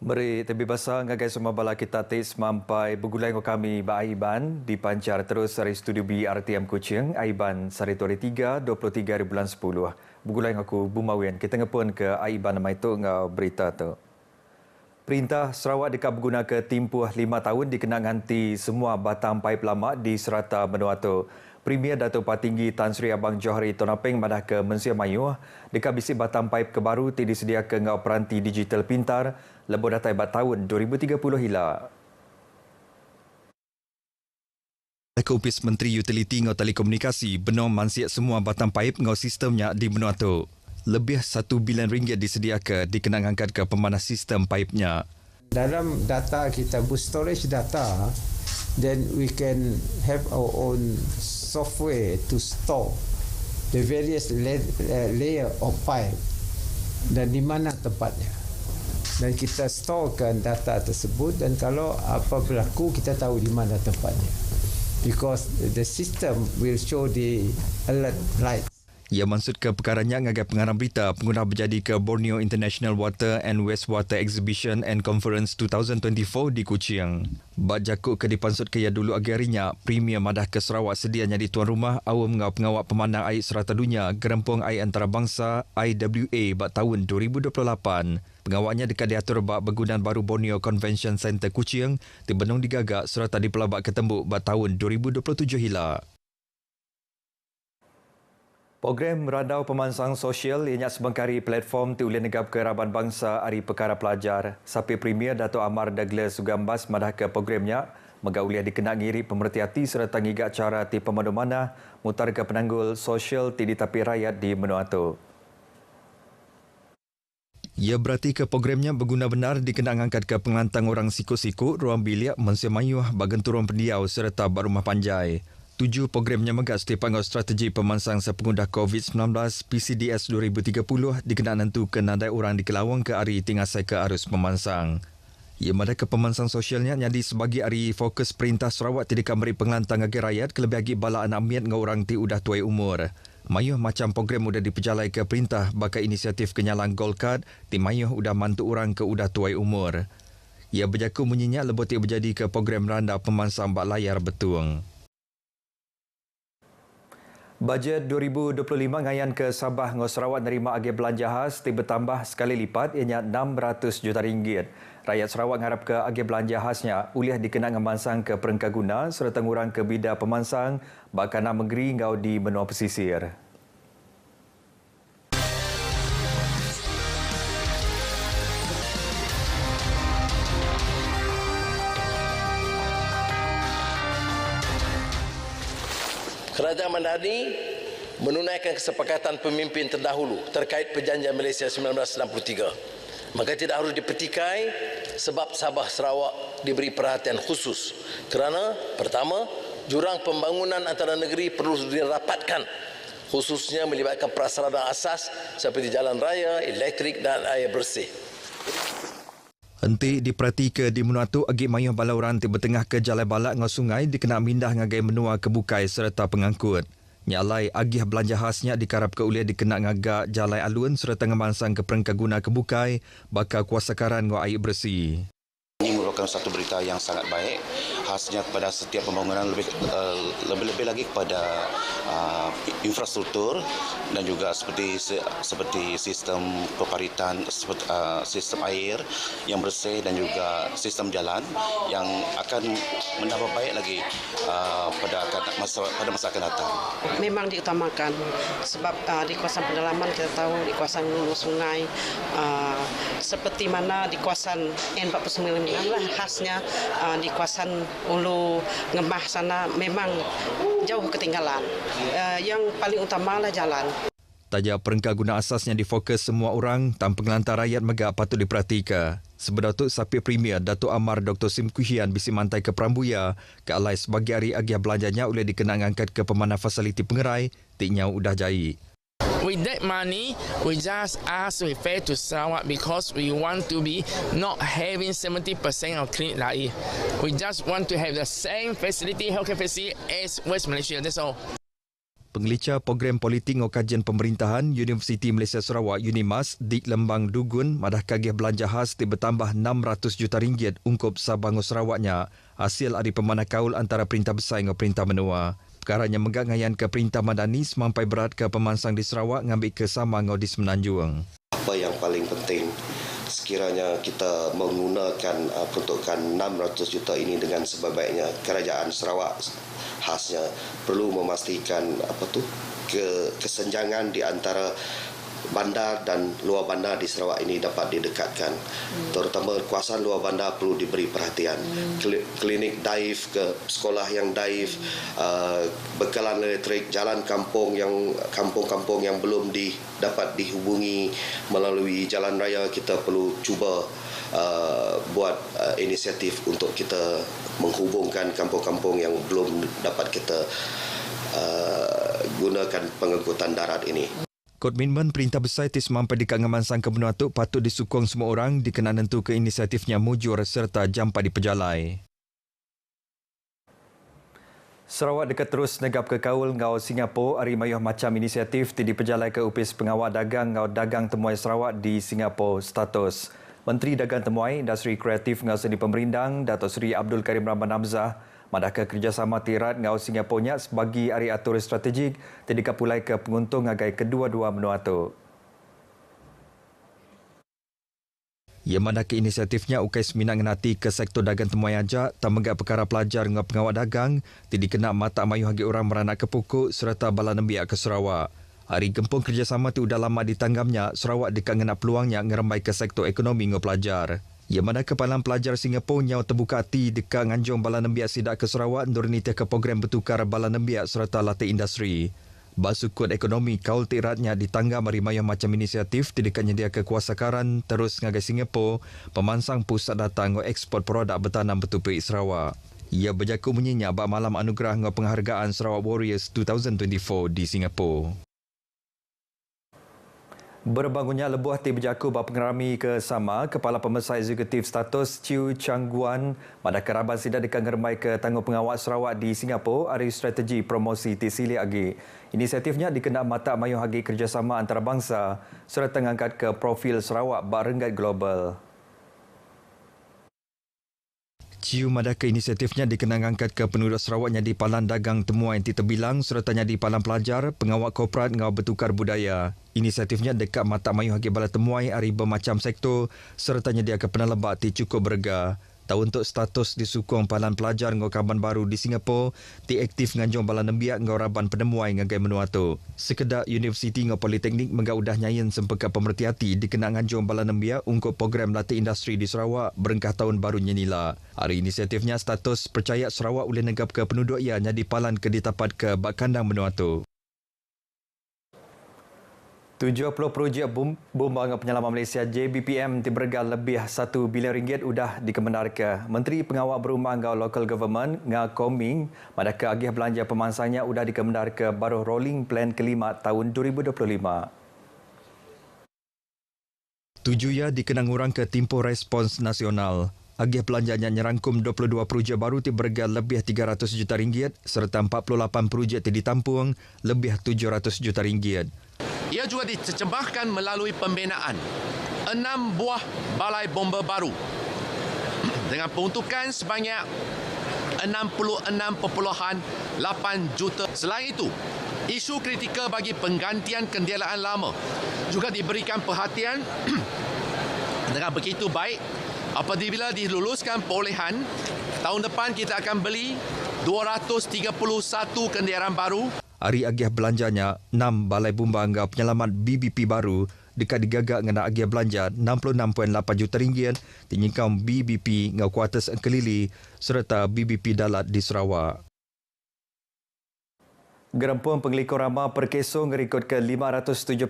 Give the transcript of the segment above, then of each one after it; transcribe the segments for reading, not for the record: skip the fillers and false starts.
Beri tebi basah ngagai semua bala kita tis mampai begulai ko kami ba Aiban dipancar terus dari studio BRTM Kuching Aiban sari 3 23 bulan 10. Begulai aku Bumawian kita ngepun ke Aiban mai tu ngau berita tu. Perintah Sarawak dekat berguna ke tempoh 5 tahun dikenang hanti semua batang paip lama di Serata Benua tu. Premier Datuk Patinggi Tan Sri Abang Johari Tonapeng madah ke Mensia Mayuh dekat bisi batang paip kebaru ti disedia ke ngau peranti digital pintar lebih datai bat tahun 2030 hila. Kopis Menteri Utiliti ngau telekomunikasi benom mansiak semua batang paip ngau sistemnya di benua tu. Lebih 1 bilion ringgit disedia ke dikenang angkat ke pemanah sistem paipnya. Dalam data kita, storage data, then we can have our own software to store the various layer of pipe dan di mana tempatnya. Dan kita storekan data tersebut dan kalau apa berlaku kita tahu di mana tempatnya. Because the system will show the alert light. Ia maksud ke perkaranya ngagai pengarang berita pengguna berjadi ke Borneo International Water and Wastewater Exhibition and Conference 2024 di Kuching. Bak jakuk ke dipansut ke ia dulu agarinya, Premier Madah ke Sarawak sedia jadi tuan rumah awam ngau pengawak pemandang air serata dunia Gerempung Air Antarabangsa IWA bak tahun 2028. Pengawaknya dekat diatur bak Bangunan Baru Borneo Convention Center Kuching, dibenung digagak serta dipelabak ketembuk bak tahun 2027 hila. Program Radau Pemansang Sosial ianya sebengkari platform ti ulih negap ke Raban Bangsa Hari Perkara Pelajar. Sapi Premier Dato' Amar Douglas Sugambas madah ke programnya mega ulih dikenal ngiri pemerhati hati serta ngigak cara ti pemandu mana mutar ke penanggul sosial ti ditapi rakyat di menua tu. Ia berarti ke programnya berguna benar dikenang angkat ke pengelantang orang sikut-sikut, ruang bilik, Mensia Mayuh, bagan turun pendiau serta barumah panjai. 7 programnya megas di panggung strategi pemansang sepengundah COVID-19 PCDS 2030 dikenal nentu ke nadai orang di Kelawang ke hari tingasai ke arus pemansang. Ia madah ke pemansang sosialnya jadi sebagai hari fokus Perintah Sarawak tidak memberi pengelantang bagi rakyat kelebih bagi bala anak miat dengan orang ti udah tuai umur. Mayuh macam program udah diperjalai ke perintah bakal inisiatif kenyalang Gold Card ti mayuh udah mantu orang ke udah tuai umur. Ia berjaku menyenyak lebih ti berjadi ke program randa pemansang bak layar betung. Bajet 2025 ngayan ke Sabah ngau Sarawak nerima agi belanja khas ti bertambah sekali lipat ianya 600 juta ringgit. Rakyat Sarawak ngarap ke agi belanja khasnya ulih dikenang ngemansang ke perengka guna serta ngurang ke bida pemansang bakana negeri ngau di benua pesisir. Kerajaan Madani menunaikan kesepakatan pemimpin terdahulu terkait Perjanjian Malaysia 1963. Maka tidak harus dipetikai sebab Sabah Sarawak diberi perhatian khusus. Kerana pertama, jurang pembangunan antara negeri perlu dirapatkan, khususnya melibatkan prasarana asas seperti jalan raya, elektrik dan air bersih. Henti diperhati ke di menua tu agi mayuh balauran ti bertengah ke jalan balak ngau sungai dikena mindah ngagai menua kebukai serta pengangkut. Nyalai agih belanja khasnya dikarap ke uliah dikena ngagak jalan alun serta ngemansang ke perengka guna kebukai bakal kuasa karan ngau air bersih. Ini merupakan satu berita yang sangat baik, khasnya kepada setiap pembangunan lebih lagi kepada infrastruktur dan juga seperti sistem peparitan, sistem air yang bersih dan juga sistem jalan yang akan menambah baik lagi pada masa akan datang. Memang diutamakan sebab di kawasan pedalaman kita tahu di kawasan hulu sungai seperti mana di kawasan N49 lah khasnya di kawasan hulu Ngemah sana memang jauh ketinggalan. Yang paling utamalah jalan. Taja perengka guna asasnya difokus semua orang tanpa pengelantar rakyat mega patut diperhatikan. Sebab Datuk Sapi Premier Datuk Amar Dr. Sim Kuhian bisi mantai ke Perambuya ke alai sebagai hari agiah belanjanya oleh dikenang angkat ke pemanah fasiliti pengerai tiknya udah jai. With that money, we just ask to refer to Sarawak because we want to be not having 70% of clinic lain. We just want to have the same facility, healthcare facility as West Malaysia. That's all. Pengelicah Program Politik dan Kajian Pemerintahan Universiti Malaysia Sarawak UNIMAS di Lembang Dugun madah kagih belanja khas di bertambah 600 juta ringgit ungkup Sabang Sarawaknya hasil dari pemanah kaul antara Perintah Besar dengan Perintah Menua. Perkaranya megak ngayan ke Perintah Madani semampai berat ke pemansang di Sarawak ngambil ke Sabang di Semenanjung. Apa yang paling penting sekiranya kita menggunakan peruntukan 600 juta ini dengan sebaik-baiknya, Kerajaan Sarawak khasnya perlu memastikan kesenjangan di antara bandar dan luar bandar di Sarawak ini dapat didekatkan. Terutama kawasan luar bandar perlu diberi perhatian. Klinik dive ke sekolah yang dive, bekalan elektrik, jalan kampung yang belum dapat dihubungi melalui jalan raya, kita perlu cuba buat inisiatif untuk kita menghubungkan kampung-kampung yang belum dapat kita gunakan pengangkutan darat ini. Komitmen Perintah Besar itu semampai di Kangamansang ke Benua Tuk patut disukong semua orang dikena nentu ke inisiatifnya mujur serta jampai di pejalai. Sarawak dekat terus negap ke kaul ngau Singapura hari mayuh macam inisiatif di pejalai ke upis pengawal dagang ngau dagang temuai Sarawak di Singapura status. Menteri Dagang Temuai Industri Kreatif ngau Seni Pemerindang Dato' Seri Abdul Karim Rahman Hamzah madah ke kerjasama tirat ngau Singapura sebagai hari atur strategik tidak pulai ke penguntung agai kedua-dua benua tu. Ia madah ke inisiatifnya ukai seminat ngenati ke sektor dagang temuai ajak tamegak perkara pelajar ngau pengawal dagang tidak kena mata mayuh hagi orang meranak ke pokok serta bala nembiak ke Sarawak. Hari gempung kerjasama tu dah lama ditanggamnya Sarawak dekat ngena peluangnya ngerembai ke sektor ekonomi ngau pelajar. Ia mana kepalan pelajar Singapura yang terbuka hati dekat nganjung bala nembiak sidak ke Sarawak nurunita ke program bertukar bala nembiak serta latih industri. Basukut ekonomi kaul tiratnya ditanggam hari mayuh macam inisiatif tidak nyedia kekuasakaran terus ngagai Singapura pemansang pusat datang ekspor produk bertanam bertupik Sarawak. Ia berjaku menyinya bak malam anugerah ngau penghargaan Sarawak Warriors 2024 di Singapura. Berbangunnya lebuh hati berjaku bak pengerami ke sama Kepala Pembesar Eksekutif Status Chew Chang Guan pada kerabat sidak dekat ngermai ke tanggung pengawal Sarawak di Singapura hari strategi promosi Tisili Agi. Inisiatifnya dikena mata mayuh agi kerjasama antarabangsa serta mengangkat ke profil Sarawak bak renggat global. Ciu madah ke inisiatifnya dikenang angkat ke penduduk Sarawaknya di Palan Dagang Temuan yang terbilang sertanya di Palan Pelajar, pengawal korporat ngau bertukar budaya. Inisiatifnya dekat mata mayuh hagi bala temuai hari bermacam sektor sertanya dia ke penelebak ti cukup berga. Tahu untuk status disukong Palan Pelajar ngau Kaban Baru di Singapura, ti aktif nganjong bala nembiak ngau raban penemuai ngagai menua tu. Sekedar Universiti ngau Politeknik megak udah nyayin sempeka pemerhati dikena nganjong bala nembiak untuk program latih industri di Sarawak berengkah tahun baru nyenila. Hari inisiatifnya status percaya Sarawak boleh negap ke penduduk ia nyadi Palan ke ditapat ke bak kandang menua tu. 70 projek bomba penyelamat Malaysia JBPM dibergal lebih 1 bilion ringgit udah dikemendarkan. Menteri Pengawal Berumah ngau local government ngau Koming madaka agih belanja pemansanya udah dikemendarkan baru rolling plan kelima tahun 2025. Tujuan dikenang orang ke Tempoh Respons Nasional. Agih belanjanya nyerangkum 22 projek baru dibergal lebih 300 juta ringgit serta 48 projek ditampung lebih 700 juta ringgit. Ia juga dicecebahkan melalui pembinaan 6 buah balai bomba baru dengan peruntukan sebanyak 66.8 juta. Selain itu, isu kritikal bagi penggantian kenderaan lama juga diberikan perhatian dengan begitu baik. Apabila diluluskan perolehan, tahun depan kita akan beli 231 kenderaan baru. Hari agih belanjanya 6 balai bomba angga penyelamat BBP baru dekat digagak ngena agih belanja 66.8 juta ringgit dinyingkam BBP ngau kuartus Engkelili serta BBP Dalat di Sarawak. Gerempung pengelikor rama perkeso ngerikut ke 575,044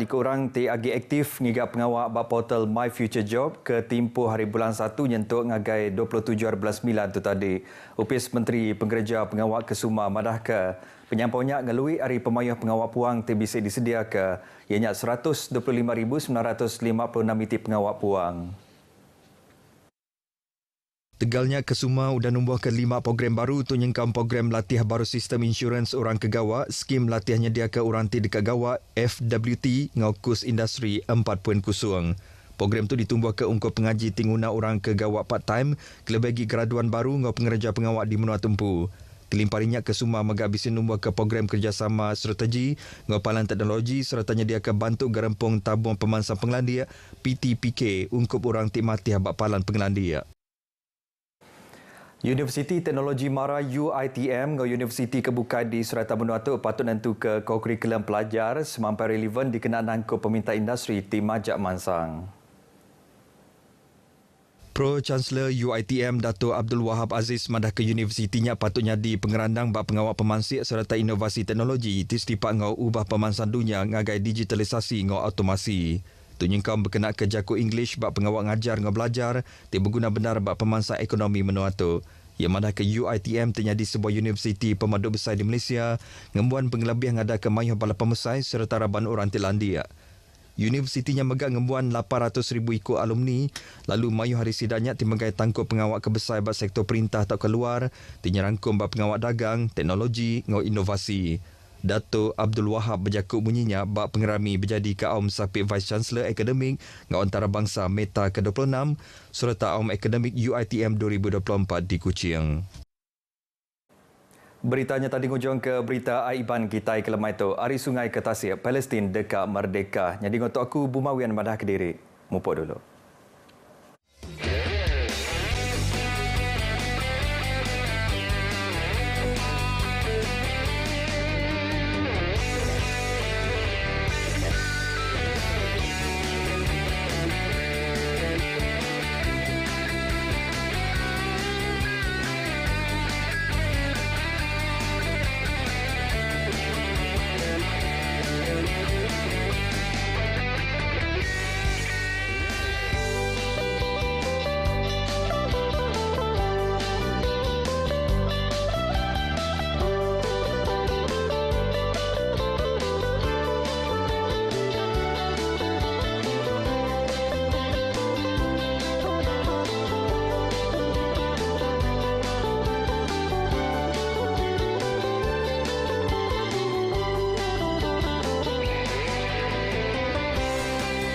dikurang TAG aktif ngigap pengawak bak portal My Future Job ke tempoh hari bulan 1 nyentuk ngagai 27/9 tu tadi. Upis Menteri Pengereja Pengawak Kesuma madah ke penyampaunya ngelui hari pemayuh pengawak puang TBC disedia ke ianya 125,956 titik pengawak puang. Tegalnya Kesuma sudah numbuhkan 5 program baru untuk nyengkam program latih baru sistem insurans orang kegawak, skim latih nyediakan uranti dekat gawak FWT ngaukus industri 4.0. Program itu ditumbuh ke ungkup pengaji tingguna orang kegawak part-time kelebagi graduan baru ngau pengerja pengawak di menua tempu. Kelimparinya Kesuma megabisi numbuh ke program kerjasama strategi ngau palan teknologi serta nyediakan bantu gerempung tabung pemansang pengelandia PTPK ungkup orang tikmati habak palan pengelandia. Universiti Teknologi Mara UiTM ngau Universiti Kebuka di Serata Menuatu patut nentu ke kurikulum pelajar semampai relevan dikenaan angkup peminta industri tim majak mansang. Pro-Chancellor UiTM Dato' Abdul Wahab Aziz madah ke universitinya patutnya di pengerandang bak pengawal pemansik serta inovasi teknologi tistipak ngau ubah pemansang dunia ngagai digitalisasi ngau automasi. Tunyengkau berkenaan ke jaku English bak pengawal ngajar ngau belajar dia berguna benar bak pemansang ekonomi Menuatu. Ia madah ke UiTM terjadi sebuah universiti pemaduk besar di Malaysia ngembuan pengelebih ngada ke mayuh bala pemesai serta raban orang Tilandia. Universitinya megak ngembuan 800,000 ikut alumni lalu mayuh hari sidanya timbagai tangkup pengawal kebesar bak sektor perintah tak keluar tinyerangkum bak pengawal dagang, teknologi ngau inovasi. Dato' Abdul Wahab berjakut bunyinya bak pengerami berjadi ke Aum Sapit Vice Chancellor Akademik ngau antarabangsa Meta ke-26 serta Aum Akademik UiTM 2024 di Kuching. Beritanya tadi ngujung ke berita Aiban kita kelemai itu. Ari Sungai ke Tasik, Palestin dekat merdeka. Jadi ngotok aku Bumawian madah Kediri. Mupuk dulu.